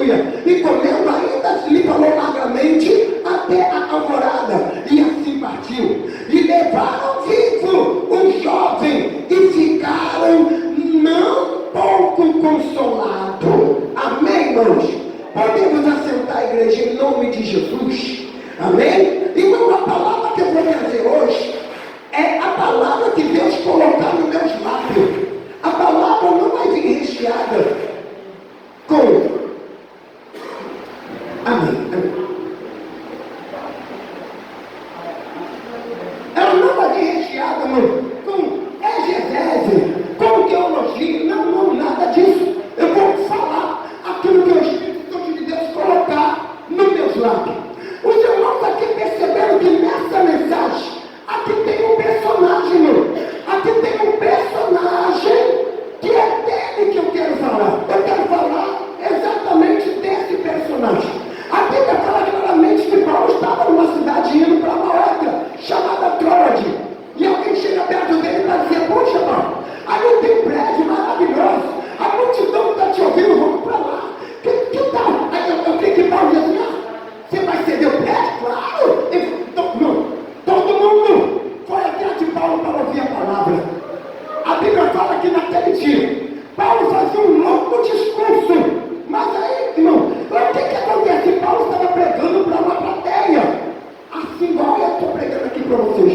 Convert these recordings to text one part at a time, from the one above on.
aleluia, e comendo ainda lhe falou largamente até a alvorada, e assim partiu, e levaram vivo o jovem, e ficaram não pouco consolados. Amém, irmãos? Podemos assentar, igreja, em nome de Jesus. Amém? Irmão, a palavra que eu vou trazer hoje é a palavra que Deus colocar nos meus lábios. A palavra não vai vir recheada com amém. Ela não vai vir recheada, com exegese, com teologia. Não, nada disso. Eu vou falar aquilo que o Espírito Santo de Deus colocar nos meus lábios. Os irmãos aqui perceberam que nessa mensagem aqui tem um personagem, irmão. Aqui tem um personagem que é dele que eu quero falar. Eu quero falar exatamente desse personagem. A Bíblia fala claramente que Paulo estava numa cidade indo para uma outra, chamada Troade. E alguém chega perto dele para dizer: puxa, Paulo, ali tem um prédio maravilhoso, a multidão está te ouvindo, vamos para lá. Que tal? Aí eu creio que Paulo diz assim: você vai ceder o prédio? Claro! Todo mundo foi atrás de Paulo para ouvir a palavra. A Bíblia fala que naquele dia Paulo fazia um longo discurso. Mas aí, irmão, o que acontece? Paulo estava pregando para uma plateia, assim igual eu estou pregando aqui para vocês.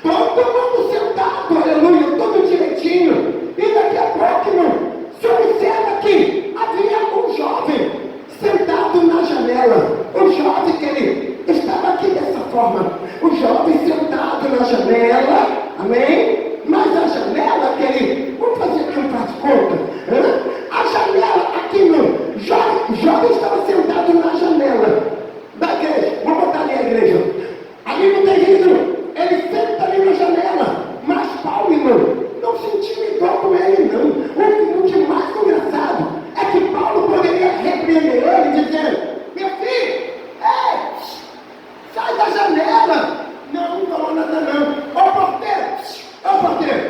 Todo mundo sentado, aleluia, tudo direitinho. E daqui a pouco, irmão, se observa que havia um jovem sentado na janela. O jovem que ele estava aqui dessa forma. O jovem sentado na janela, amém? Mas a janela que ele, vamos fazer aqui um faz de conta, a janela aqui não. O jovem estava sentado na janela da igreja. Vamos botar ali a igreja. Ali não tem vidro. Ele senta ali na janela. Mas Paulo, irmão, não se intimidou com ele, não. O que mais engraçado é que Paulo poderia repreender ele dizendo: meu filho, ei, sai da janela. Não falou nada não. Ô porteiro,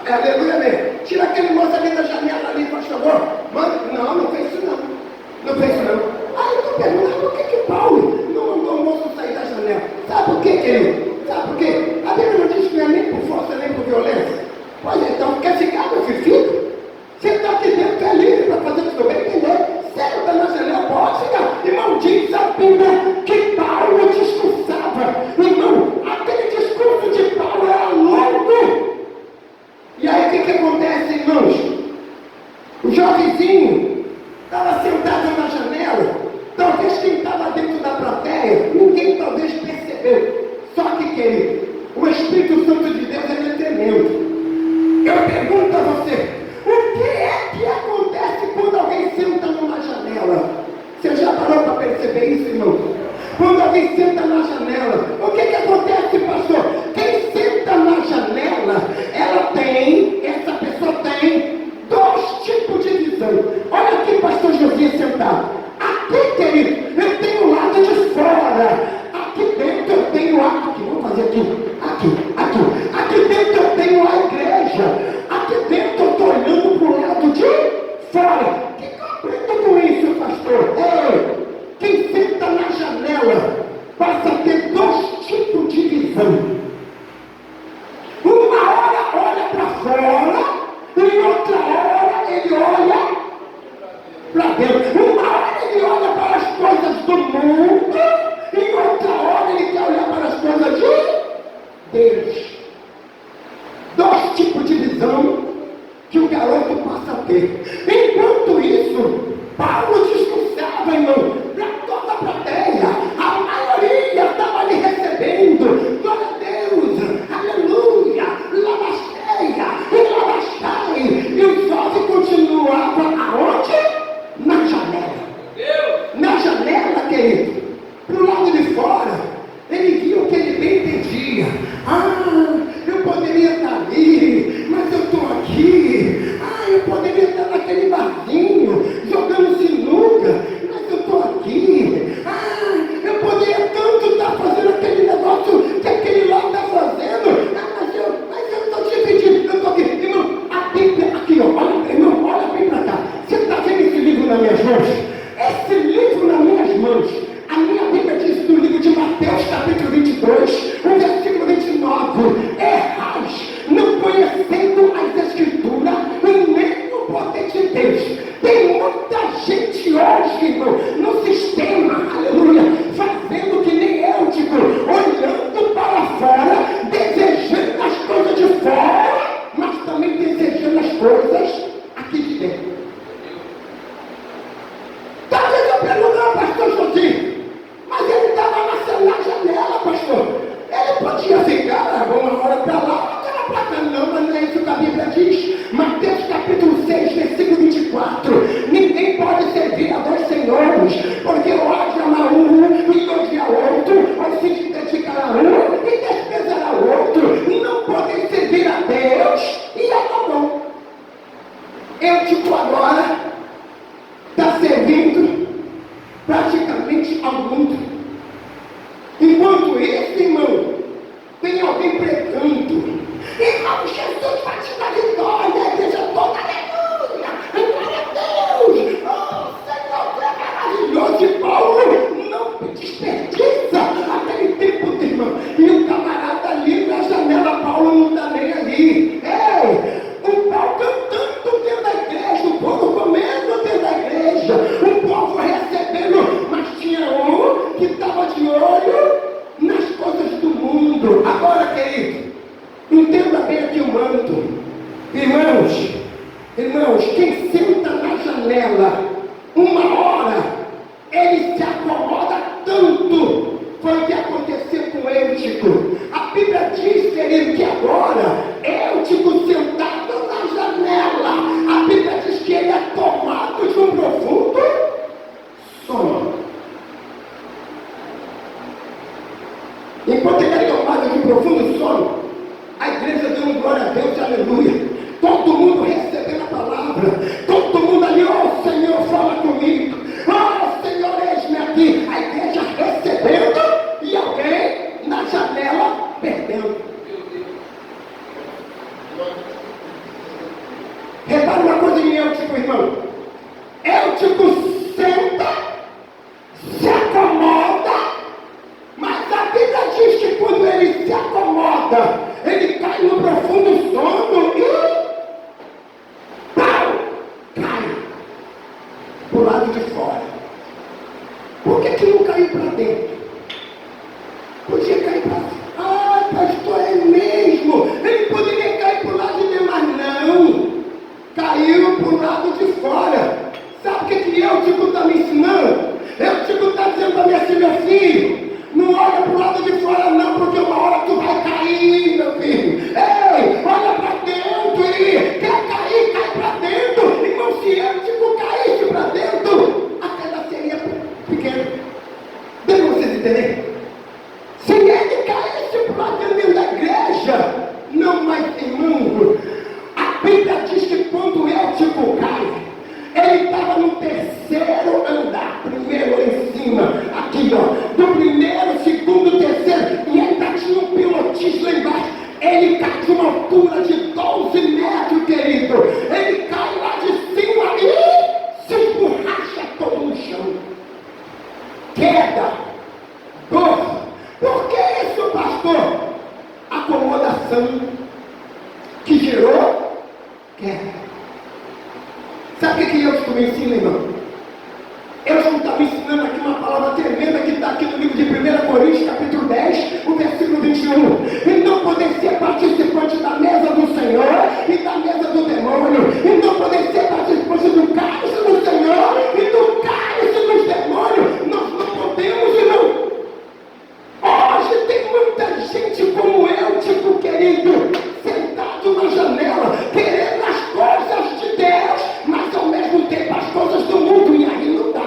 aleluia mesmo. Tira aquele moço ali da janela ali, por favor. Manda. Não fez isso não. Aí eu estou perguntando: por que Paulo não mandou o moço sair da janela? Sabe por quê, querido? Sabe por quê? A Bíblia não diz que não é nem por força, nem por violência. Pois então, quer ficar, meu filho? Você está aqui dentro, que é livre para fazer o que você bem entender. Sério, está na janela, pode ficar. Irmão, diz a Bíblia que Paulo discursava. Irmão, aquele discurso de Paulo era longo. E aí o que acontece, irmãos? O jovenzinho estava sentado na janela. Talvez quem estava dentro da plateia, ninguém talvez percebeu. Só que, querido, o Espírito Santo de Deus é tremendo. Eu pergunto a você: o que é que acontece quando alguém senta numa janela? Você já parou para perceber isso, irmão? Quando alguém senta na janela, o que acontece, pastor? Quem senta na janela, essa pessoa tem dois tipos de visão. Olha aqui, pastor Josias sentado. Aqui, querido, eu tenho o lado de fora. Aqui dentro eu tenho vamos fazer aqui dentro eu tenho a igreja. Aqui dentro eu estou olhando para o lado de fora. O que eu aprendo com isso, pastor? Quem senta na janela passa a ter dois tipos de visão. Uma hora olha para fora, e outra hora ele olha para dentro. Uma hora ele olha para as coisas do mundo, e outra hora ele quer olhar para as coisas de Deus. Dois tipos de visão que o garoto passa a ter. Enquanto isso, Paulo discursava, irmão, para toda a plateia. A maioria estava ali recebendo. Glória a Deus, aleluia, lavasteia, lavastai. E o jovem continuava aonde? Na janela. Na janela, querido, para o lado de fora, ele via o que ele bem entendia. Eu poderia estar ali, mas eu estou aqui. Eu poderia estar naquele barzinho, jogando sinuca, mas eu estou aqui. Eu poderia tanto estar fazendo aquele negócio que aquele lá está fazendo. Mas eu estou dividido, eu estou aqui. Irmão, a Bíblia, aqui, ó, olha, irmão, olha bem para cá. Você está vendo esse livro nas minhas mãos? Deus. Tem muita gente hoje, irmão, no sistema, aleluia, fazendo que nem Eutico, olhando para fora, desejando as coisas de fora, mas também desejando as coisas aqui de dentro. Talvez eu pergunte ao pastor José, mas ele estava na janela, pastor. Ele podia ficar uma hora para lá, outra para cá. Não, mas não é isso que a Bíblia diz. Mateus capítulo 6, versículo 24. Ninguém pode servir a dois senhores, porque ou haja amar um e odiar outro, ou se dedicar a um e desprezar o outro. Não podem servir a Deus e a mamão. Eu, tipo, agora está servindo praticamente ao mundo. Enquanto isso, irmão, tem alguém pregando: irmão, Jesus vai te dar vitória, a igreja toda, aleluia, glória a Deus, oh Senhor, tu é maravilhoso. E Paulo não desperdiça aquele tempo, irmão, e o camarada ali na janela, Paulo não está nem ali. O Paulo cantando dentro da igreja, o povo comendo dentro da igreja, o povo recebendo, mas tinha um que estava de olho nas coisas do mundo. Agora, querido, entenda bem aqui o manto. Irmãos, quem senta na janela, uma hora, ele se acomoda tanto. Foi o que aconteceu com Eutico. A Bíblia diz, querido, que agora, Eutico sentado na janela, a Bíblia diz que ele é tomado de um profundo sono. Enquanto ele é tomado de um profundo sono, a igreja deu um glória a Deus, aleluia. Todo mundo recebendo a palavra, todo mundo ali, ó Senhor, fala comigo, ó Senhor, eis-me aqui. A igreja recebendo e alguém na janela perdendo. Repare uma coisa em Eutico, irmão. Eutico senta, se acomoda, mas a Bíblia diz que quando ele se acomoda, ele cai no profundo sono e cai pro lado de fora. Por que não caiu para dentro? Podia cair para fora. Ah, pastor, é mesmo. Ele poderia cair pro lado de dentro, mas não. Caiu pro lado de fora. Sabe o que Eutico está me ensinando? Eutico está dizendo para mim assim: meu filho, não olha pro lado de fora não, porque uma hora tu vai cair, meu filho. Ei, olha para dentro e quer cair, cai para dentro. Irmão, se Eutico caísse para dentro, a queda seria pequena. Deu para vocês entenderem? Se ele caísse para dentro da igreja, não mais, irmão. A Bíblia diz que quando Eutico cai, ele estava no terceiro andar, primeiro lá em cima, aqui ó, do primeiro, segundo, terceiro, e ainda tinha um pilotis lá embaixo. Ele cai de uma altura de 12 metros, querido. Ele cai lá de cima e se esborracha todo no chão. Queda, dor. Por que isso, pastor? Acomodação que gerou queda. Sabe o que eu estou me ensinando, irmão? Eu estou me ensinando aqui uma palavra tremenda que está aqui no livro de 1 Coríntios, capítulo 10, o versículo 21. E não poder ser participante da mesa do Senhor e da mesa do demônio. E não poder ser participante do cálice do Senhor e do cálice dos demônios. Nós não podemos, irmão. Hoje tem muita gente como eu, tipo, querido, sentado na janela, querendo as coisas de Deus, mas ao mesmo tempo as coisas do mundo, e aí não dá.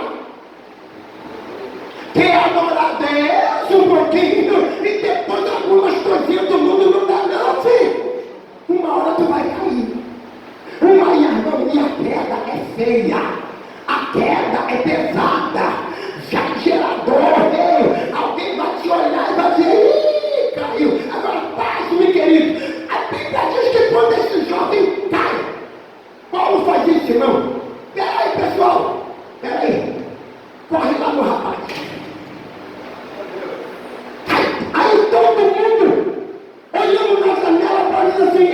Quer adorar a Deus um pouquinho e depois algumas coisinhas do mundo não dá não, filho. Uma hora tu vai cair. E a queda é feia, a queda é pesada, já gerador, alguém vai te olhar e vai dizer: ih, caiu. Agora passe-me, querido. A Bíblia diz que quando esse jovem cai, Paulo faz isso, irmão. Peraí, pessoal, peraí, corre lá no rapaz. Aí todo mundo olhando na janela para dizer assim: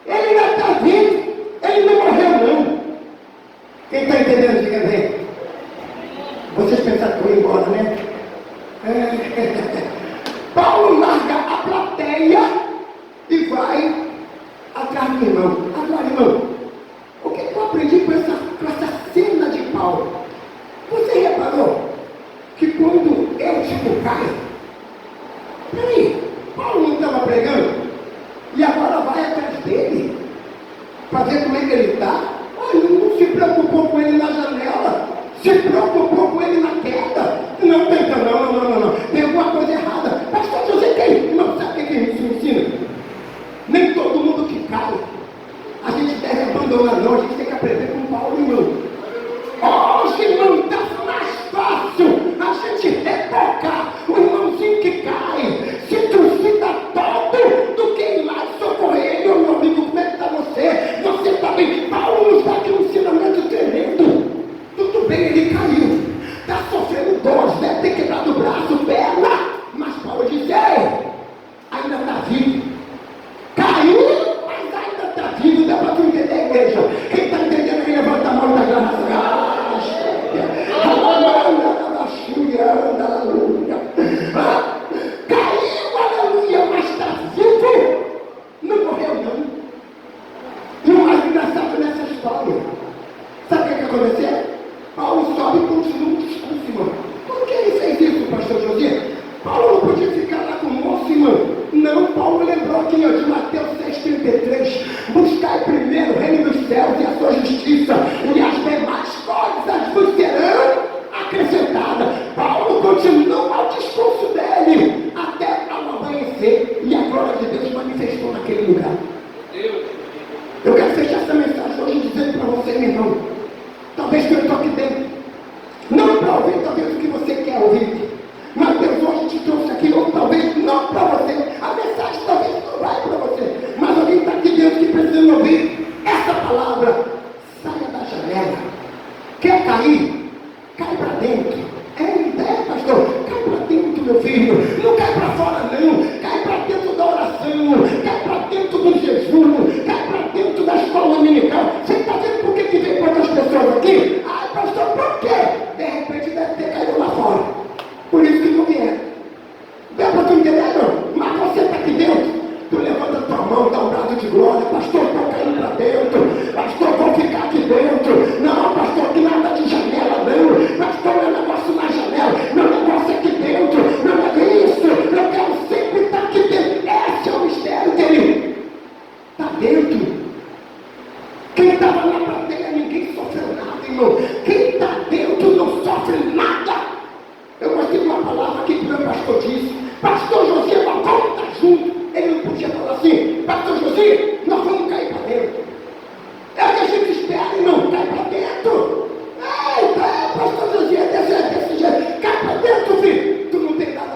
ele ainda está vivo, ele não morreu não. Quem está entendendo, diga bem. Vocês pensaram que eu ia embora, né? Paulo larga a plateia e vai atrás do irmão. Agora, irmão, o que eu aprendi com essa cena de Paulo? Você reparou que quando eu tipo cai, peraí, Paulo não estava pregando e agora vai atrás dele para ver como é que ele está? Olha, não se preocupou com ele na janela, se preocupou com ele na queda. Não, não, tem alguma coisa errada. Pastor José, não sabe o que isso ensina? Nem todo mundo que cai a gente deve abandonar, não. A gente tem que aprender com Paulo, irmão. Hoje, irmão, está mais fácil a gente retocar o irmãozinho que cai, se trucida todo, do que ir lá e socorrer ele. Ô, meu amigo, como é que está você? Você está bem? Paulo nos dá aqui um ensinamento tremendo. Tudo bem, ele caiu, está sofrendo dores, deve ter quebrado o braço, perna, mas Paulo disse: ainda está vivo. Caiu, mas ainda está vivo. Dá para tu entender, a igreja? Quem está entendendo aí, levanta a mão da graça. Caiu, aleluia, mas está vivo. Não morreu, não. E o mais engraçado nessa história, sabe o que aconteceu? Paulo sobe e continua o discurso, irmão. Por que ele fez isso, pastor José? Paulo não podia ficar lá com o moço, irmão. Não, Paulo lembrou aqui de Mateus 6,33: buscai primeiro o reino dos céus e a sua justiça, e as demais coisas vos serão acrescentadas. Paulo continua o discurso dele até ao amanhecer, e a glória de Deus manifestou naquele lugar. Eu quero fechar essa mensagem hoje dizendo para você, meu irmão, talvez que eu estou aqui dentro, não para ouvir talvez o que você quer ouvir, mas Deus hoje te trouxe aqui, ou talvez não para você, a mensagem talvez não vai para você, mas alguém está aqui dentro que precisa ouvir essa palavra. Saia da janela. Quer cair? Cai para dentro. Pastor, cai para dentro, meu filho. Não cai para fora, não. Cai para dentro da oração, cai para dentro do jejum, cai para dentro da escola dominical. Você está vendo por que vem poucas pessoas aqui? Ai, pastor, por quê? De repente deve ter caído lá fora. Por isso que não vieram. Dá para tu entender, não? Mas você está aqui dentro. Tu levanta a tua mão, dá um brado de glória. Pastor, estou caindo para dentro. Pastor, vou ficar aqui dentro. Não, pastor, que nada de janela, não. Pastor, meu negócio na janela. Meu negócio é aqui dentro. Não é isso. Eu quero sempre estar aqui dentro. Esse é o mistério dele. Está dentro. Quem estava na plateia, ninguém sofreu nada, irmão. Quem está dentro não sofre nada. Eu gostei de uma palavra que o meu pastor disse.